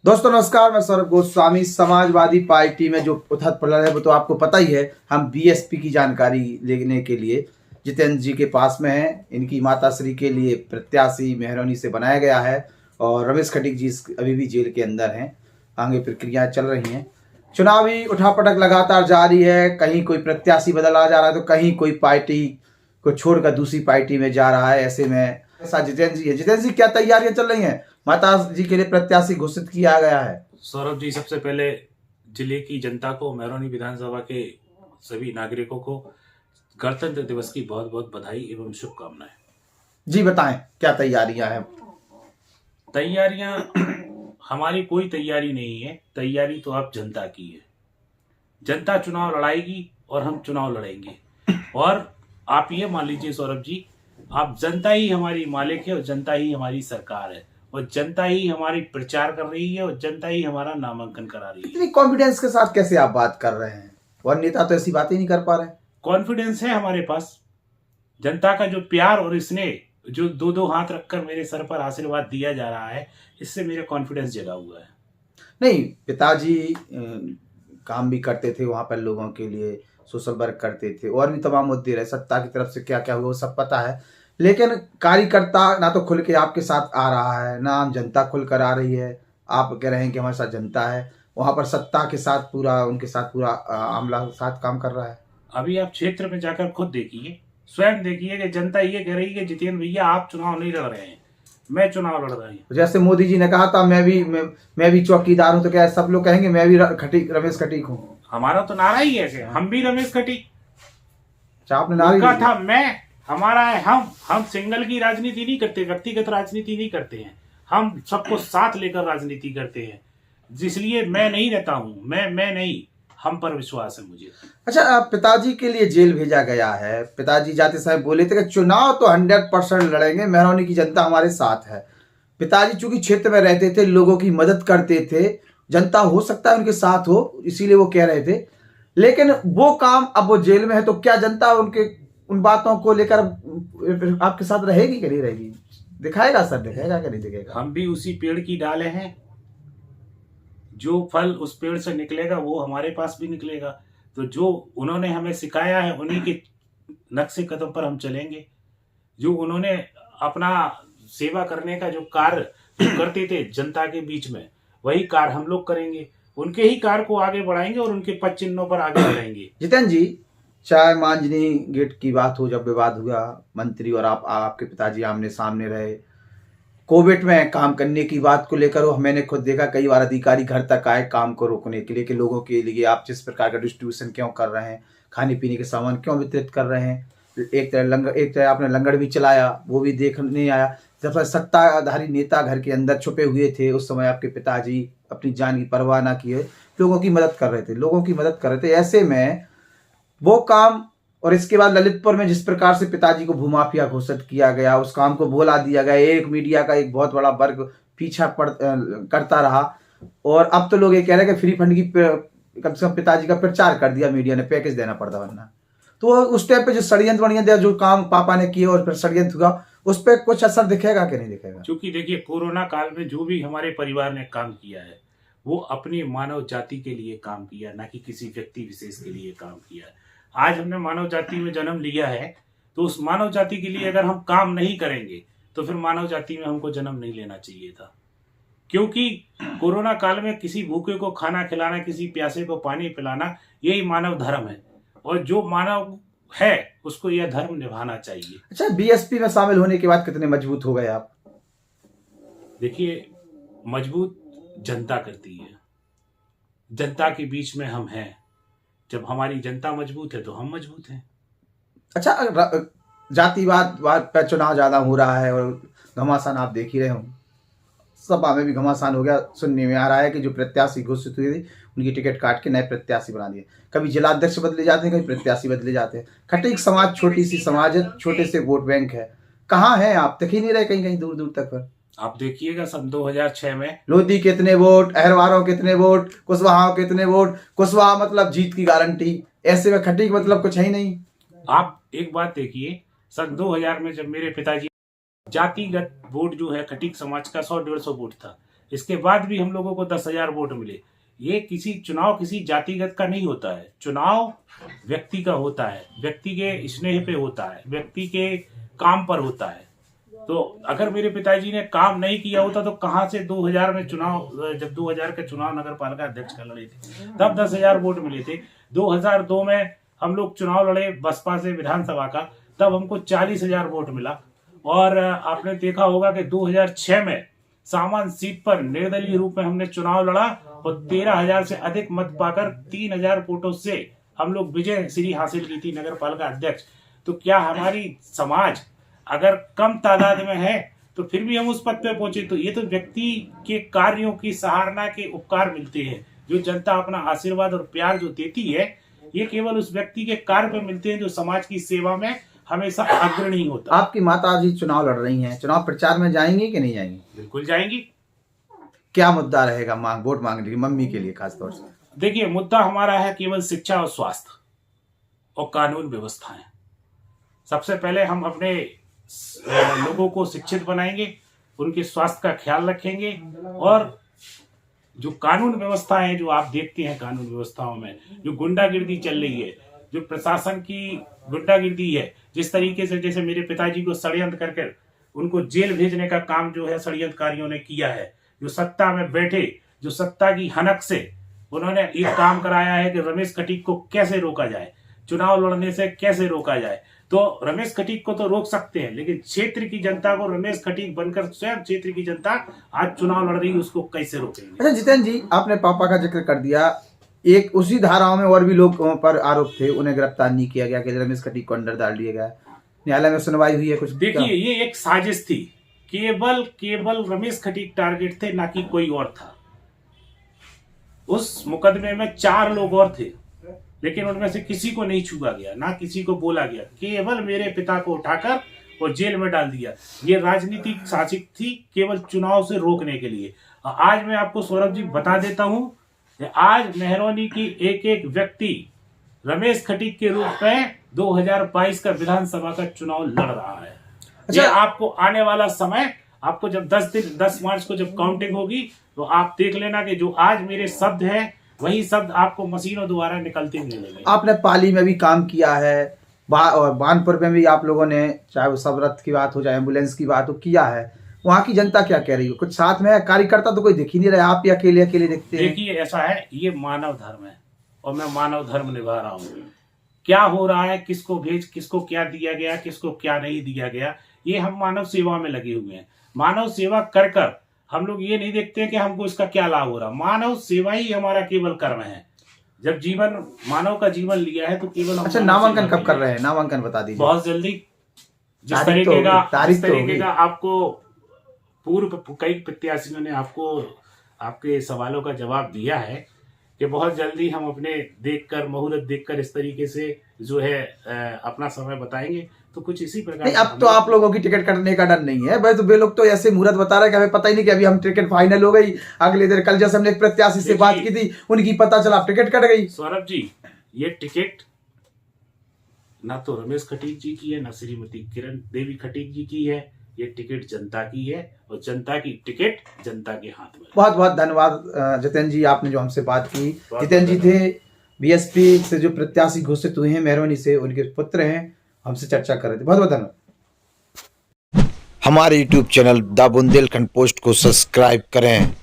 दोस्तों नमस्कार, मैं सौरभ गोस्वामी। समाजवादी पार्टी में जो उथल पुथल है वो तो आपको पता ही है। हम बीएसपी की जानकारी लेने के लिए जितेंद्र जी के पास में हैं। इनकी माताश्री के लिए प्रत्याशी मेहरौनी से बनाया गया है और रमेश खटीक जी अभी भी जेल के अंदर हैं। आगे प्रक्रियाएं चल रही हैं। चुनावी उठापटक लगातार जारी है। कहीं कोई प्रत्याशी बदला जा रहा है तो कहीं कोई पार्टी को छोड़कर दूसरी पार्टी में जा रहा है। ऐसे में ऐसा जितेंद्र जी है। जितेंद्र जी, क्या तैयारियां चल रही हैं? माता जी के लिए प्रत्याशी घोषित किया गया है। सौरभ जी, सबसे पहले जिले की जनता को, मेहरौनी विधानसभा के सभी नागरिकों को गणतंत्र दिवस की बहुत बहुत बधाई एवं शुभकामनाएं। जी बताएं, क्या तैयारियां हैं? तैयारियां हमारी कोई तैयारी नहीं है। तैयारी तो आप जनता की है। जनता चुनाव लड़ाएगी और हम चुनाव लड़ेंगे। और आप ये मान लीजिए सौरभ जी, आप जनता ही हमारी मालिक है और जनता ही हमारी सरकार है और जनता ही हमारी प्रचार कर रही है और जनता ही हमारा नामांकन करा रही है। इतनी कॉन्फिडेंस के साथ कैसे आप बात कर रहे हैं? और नेता तो ऐसी बातें नहीं कर पा रहे। कॉन्फिडेंस है हमारे पास। जनता का जो प्यार और स्नेह, जो दो दो हाथ रखकर मेरे सर पर आशीर्वाद दिया जा रहा है, इससे मेरा कॉन्फिडेंस जगा हुआ है। नहीं, पिताजी काम भी करते थे वहां पर लोगों के लिए, सोशल वर्क करते थे और भी तमाम मुद्दे रहे। सत्ता की तरफ से क्या क्या हुआ वो सब पता है। लेकिन कार्यकर्ता ना तो खुल के आपके साथ आ रहा है, ना आम जनता खुल कर आ रही है। आप कह रहे हैं कि हमारे साथ जनता है, वहां पर सत्ता के साथ पूरा, उनके साथ पूरा आमला साथ काम कर रहा है। अभी आप क्षेत्र में जाकर खुद देखिए, स्वयं देखिए कि जनता ये कह रही है कि जितेंद्र भैया आप चुनाव नहीं लड़ रहे हैं, मैं चुनाव लड़ रही हूँ। जैसे मोदी जी ने कहा था मैं भी चौकीदार हूं, तो क्या सब लोग कहेंगे मैं भी रमेश खटीक हूँ? हमारा तो नारा ही है कि हम भी रमेश खटीक। अच्छा, आपने नारा उनका था मैं, हमारा है हम सिंगल की राजनीति नहीं करते, व्यक्तिगत राजनीति नहीं करते हैं। हम सबको साथ लेकर राजनीति करते हैं। इसलिए मैं नहीं रहता हूं, मैं नहीं, हम पर विश्वास है मुझे। अच्छा, पिताजी के लिए जेल भेजा गया है। पिताजी जाते समय बोले थे कि चुनाव तो 100% लड़ेंगे, मेहरौनी की जनता हमारे साथ है। पिताजी चूंकि क्षेत्र में रहते थे, लोगों की मदद करते थे, जनता हो सकता है उनके साथ हो, इसीलिए वो कह रहे थे। लेकिन वो काम, अब वो जेल में है तो क्या जनता उनके उन बातों को लेकर आपके साथ रहेगी कि नहीं रहेगी? दिखाएगा सर, दिखाएगा कि नहीं दिखाएगा? हम भी उसी पेड़ की डाले हैं। जो फल उस पेड़ से निकलेगा वो हमारे पास भी निकलेगा। तो जो उन्होंने हमें सिखाया है उन्हीं के नक्शे कदम पर हम चलेंगे। जो उन्होंने अपना सेवा करने का जो कार्य करते थे जनता के बीच में, वही कार्य हम लोग करेंगे। उनके ही कार्य को आगे बढ़ाएंगे और उनके पद चिन्हों पर आगे बढ़ेंगे। जितेंद्र जी, चाहे मांझनी गेट की बात हो, जब विवाद हुआ, मंत्री और आपके पिताजी आमने सामने रहे, कोविड में काम करने की बात को लेकर वो मैंने खुद देखा, कई बार अधिकारी घर तक आए काम को रोकने के लिए कि लोगों के लिए आप जिस प्रकार का डिस्ट्रीब्यूशन क्यों कर रहे हैं, खाने पीने के सामान क्यों वितरित कर रहे हैं। एक तरह आपने लंगर भी चलाया, वो भी देखने आया। जब सत्ताधारी नेता घर के अंदर छुपे हुए थे, उस समय आपके पिताजी अपनी जान की परवाह ना किए लोगों की मदद कर रहे थे, लोगों की मदद कर रहे थे। ऐसे में वो काम, और इसके बाद ललितपुर में जिस प्रकार से पिताजी को भूमाफिया घोषित किया गया, उस काम को भुला दिया गया। एक मीडिया का एक बहुत बड़ा वर्ग पीछा करता रहा और अब तो लोग ये कह रहे हैं कि फ्री फंड की कम से कम पिताजी का प्रचार कर दिया मीडिया ने, पैकेज देना पड़ता वरना। तो उस टाइप पे जो षड्यंत्र जो काम पापा ने किए और फिर षड्यंत्र हुआ, उस पर कुछ असर दिखेगा कि नहीं दिखेगा? क्योंकि देखिए, कोरोना काल में जो भी हमारे परिवार ने काम किया है वो अपनी मानव जाति के लिए काम किया, ना कि किसी व्यक्ति विशेष के लिए काम किया है। आज हमने मानव जाति में जन्म लिया है, तो उस मानव जाति के लिए अगर हम काम नहीं करेंगे तो फिर मानव जाति में हमको जन्म नहीं लेना चाहिए था। क्योंकि कोरोना काल में किसी भूखे को खाना खिलाना, किसी प्यासे को पानी पिलाना, यही मानव धर्म है और जो मानव है उसको यह धर्म निभाना चाहिए। अच्छा, बीएसपी में शामिल होने के बाद कितने मजबूत हो गए आप? देखिए, मजबूत जनता करती है। जनता के बीच में हम हैं। जब हमारी जनता मजबूत है तो हम मजबूत हैं। अच्छा, जातिवाद पर चुनाव ज्यादा हो रहा है और घमासान आप देख ही रहे हो, सभा में भी घमासान हो गया। सुनने में आ रहा है कि जो प्रत्याशी घोषित हुए थे उनकी टिकट काट के नए प्रत्याशी बना दिए। कभी जिलाध्यक्ष बदले जाते हैं, कभी प्रत्याशी बदले जाते हैं। खटीक समाज छोटी सी समाज है, छोटे से वोट बैंक है। कहाँ हैं आप? दिख ही नहीं रहे कहीं कहीं दूर दूर तक। पर आप देखिएगा, सन 2006 में लोधी कितने वोट, अहरवारों कितने वोट, कुशवाहा कितने वोट। कुशवाहा मतलब जीत की गारंटी, ऐसे में खटीक मतलब कुछ है ही नहीं। आप एक बात देखिए, सन 2000 में जब मेरे पिताजी, जातिगत वोट जो है खटीक समाज का 100-150 वोट था। इसके बाद भी हम लोगों को 10,000 वोट मिले। ये चुनाव किसी जातिगत का नहीं होता है, चुनाव व्यक्ति का होता है, व्यक्ति के स्नेह पे होता है, व्यक्ति के काम पर होता है। तो अगर मेरे पिताजी ने काम नहीं किया होता तो कहाँ से 2000 में चुनाव, जब 2000 के चुनाव नगर पालिका अध्यक्ष का लड़े थे तब 10,000 वोट मिले थे। 2002 में हम लोग चुनाव लड़े बसपा से विधानसभा का, तब हमको 40,000 वोट मिला। और आपने देखा होगा कि 2006 में सामान सीट पर निर्दलीय रूप में हमने चुनाव लड़ा और 13,000 से अधिक मत पाकर 3,000 वोटों से हम लोग विजय श्री हासिल की थी नगर पालिका अध्यक्ष। तो क्या हमारी समाज अगर कम तादाद में है तो फिर भी हम उस पद पे पहुंचे? तो ये तो व्यक्ति के कार्यों की सराहना के उपकार मिलते हैं। जो जनता अपना आशीर्वाद और प्यार जो देती है, ये केवल उस व्यक्ति के कार्य पे मिलते हैं जो समाज की सेवा में हमेशा अग्रणी होता है। आपकी माता जी चुनाव लड़ रही हैं, चुनाव प्रचार में जाएंगी कि नहीं जाएंगी? बिल्कुल जाएंगी। क्या मुद्दा रहेगा वोट मांगने की मम्मी के लिए खास तौर से? देखिए, मुद्दा हमारा है केवल शिक्षा और स्वास्थ्य और कानून व्यवस्थाएं। सबसे पहले हम अपने लोगों को शिक्षित बनाएंगे, उनके स्वास्थ्य का ख्याल रखेंगे और जो कानून व्यवस्था है, जो आप देखते हैं कानून व्यवस्थाओं में जो गुंडागिर्दी चल रही है, जो प्रशासन की गुंडागिर्दी है, जिस तरीके से जैसे मेरे पिताजी को षड्यंत्र करके उनको जेल भेजने का काम जो है षड्यंत्रकारियों ने किया है, जो सत्ता में बैठे, जो सत्ता की हनक से उन्होंने एक काम कराया है कि रमेश खटीक को कैसे रोका जाए, चुनाव लड़ने से कैसे रोका जाए। तो रमेश खटीक को तो रोक सकते हैं, लेकिन क्षेत्र की जनता को रमेश खटीक बनकर स्वयं क्षेत्र की जनता आज चुनाव लड़ रही है, उसको कैसे रोकेंगे? अच्छा जितेंद्र जी, आपने पापा का जिक्र कर दिया, एक उसी धाराओं में और भी लोग पर आरोप थे, उन्हें गिरफ्तार नहीं किया गया कि रमेश खटीक को अंदर डाल दिया गया, न्यायालय में सुनवाई हुई है कुछ? देखिए, ये एक साजिश थी, केवल रमेश खटीक टारगेट थे, ना कि कोई और था। उस मुकदमे में 4 लोग और थे, लेकिन उनमें से किसी को नहीं छुआ गया, ना किसी को बोला गया, केवल मेरे पिता को उठाकर और जेल में डाल दिया। ये राजनीतिक साजिश थी केवल चुनाव से रोकने के लिए। आज मैं आपको सौरभ जी बता देता हूं कि आज मेहरौनी की एक एक व्यक्ति रमेश खटीक के रूप में 2022 का विधानसभा का चुनाव लड़ रहा है। अच्छा, आपको आने वाला समय, आपको जब 10 मार्च को जब काउंटिंग होगी तो आप देख लेना कि जो आज मेरे शब्द है वही शब्द आपको मशीनों द्वारा निकलते मिलेंगे। आपने पाली में भी काम किया है, और बानपुर में भी आप लोगों ने, चाहे वो सब रथ की बात हो चाहे एम्बुलेंस की बात हो, किया है। वहाँ की जनता क्या कह रही है? कुछ साथ में कार्यकर्ता तो कोई दिख ही नहीं रहा, आप ही अकेले दिखते हैं। देखिए, ऐसा है, ये मानव धर्म है और मैं मानव धर्म निभा रहा हूँ। क्या हो रहा है, किसको क्या दिया गया, किसको क्या नहीं दिया गया, ये हम मानव सेवा में लगे हुए हैं। मानव सेवा कर हम लोग ये नहीं देखते कि हमको इसका क्या लाभ हो रहा। मानव सेवा ही हमारा केवल कर्म है। जब मानव का जीवन लिया है तो केवल। अच्छा, नामांकन कब कर रहे हैं? नामांकन बता दीजिए। बहुत जल्दी। जिस तरीके का आपको पूर्व कई प्रत्याशियों ने आपको आपके सवालों का जवाब दिया है कि बहुत जल्दी हम अपने मुहूर्त देखकर इस तरीके से जो है अपना समय बताएंगे। तो कुछ इसी प्रकार नहीं, अब तो आप लोगों की टिकट कटने का डर नहीं है भाई। तो वे लोग तो ऐसे मुहूर्त बता रहे हैं कि हमें पता ही नहीं कि अभी हम टिकट फाइनल हो गई, अगले दिन कल जैसे हमने एक प्रत्याशी से बात की थी, उनकी पता चला टिकट कट गई। सौरभ जी, ये टिकट ना तो रमेश खटीक जी की है, ना श्रीमती किरण देवी खटीक जी की है। ये टिकट जनता की है और जनता की टिकट जनता के हाथ में। बहुत बहुत धन्यवाद जितेंद्र जी, आपने जो हमसे बात की। जितेंद्र जी थे बीएसपी से जो प्रत्याशी घोषित हुए हैं मेहरौनी से, उनके पुत्र हैं, हमसे चर्चा कर रहे थे। बहुत बहुत धन्यवाद। हमारे YouTube channel the Bundelkhand post को सब्सक्राइब करें